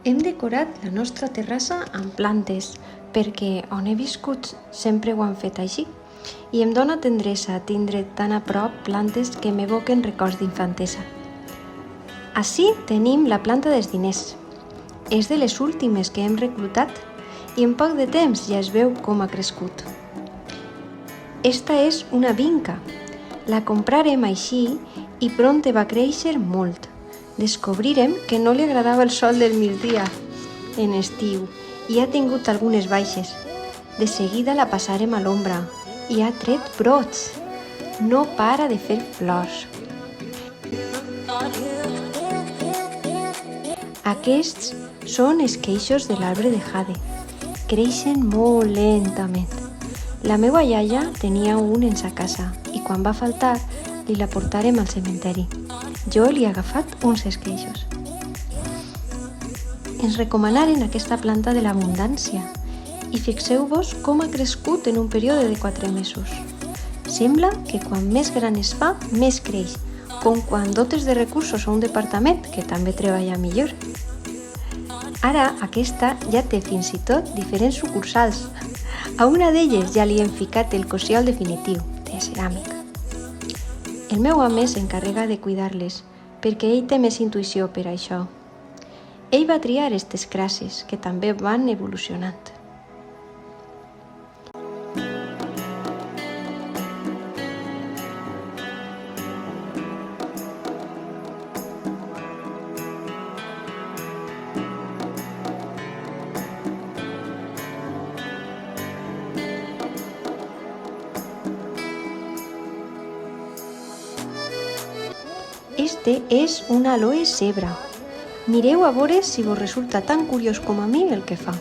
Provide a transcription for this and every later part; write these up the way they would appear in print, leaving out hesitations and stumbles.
Hem decorat la nostra terrassa amb plantes perquè on he viscut sempre ho han fet així i em dóna tendresa tindre tan a prop plantes que m'evoquen records d'infantesa. Ací tenim la planta dels diners. És de les últimes que hem reclutat i en poc de temps ja es veu com ha crescut. Esta és una vinca. La comprarem així i prompte va créixer molt. Descobrirem que no li agradava el sol del migdia en estiu i ha tingut algunes baixes. De seguida la passarem a l'ombra i ha tret brots. No para de fer flors. Aquests són esqueixos de l'arbre de jade. Creixen molt lentament. La meva iaia tenia un en sa casa i quan va faltar li la portarem al cementeri. Jo li he agafat uns esqueixos. Ens recomanaren aquesta planta de l'abundància i fixeu-vos com ha crescut en un període de 4 mesos. Sembla que quan més gran es fa, més creix, com quan dotes de recursos a un departament que també treballa millor. Ara aquesta ja té fins i tot diferents sucursals. A una d'elles ja li hem ficat el cossiol definitiu, de ceràmica. El meu home s'encarrega de cuidar-les, perquè ell té més intuïció per això. Ell va triar aquestes crasses, que també van evolucionant. Este és un aloe zebra. Mireu a veure si vos resulta tan curiós com a mi el que fa.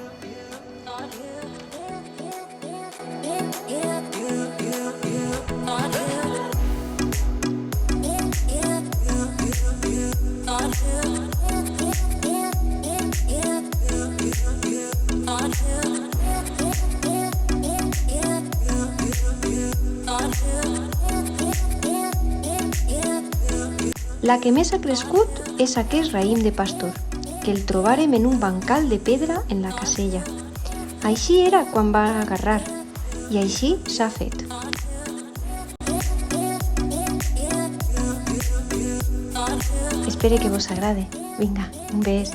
La que més ha crescut és aquest raïm de pastor, que el trobarem en un bancal de pedra en la casella. Així era quan va agarrar, i així s'ha fet. Espero que vos agrade. Vinga, un bes.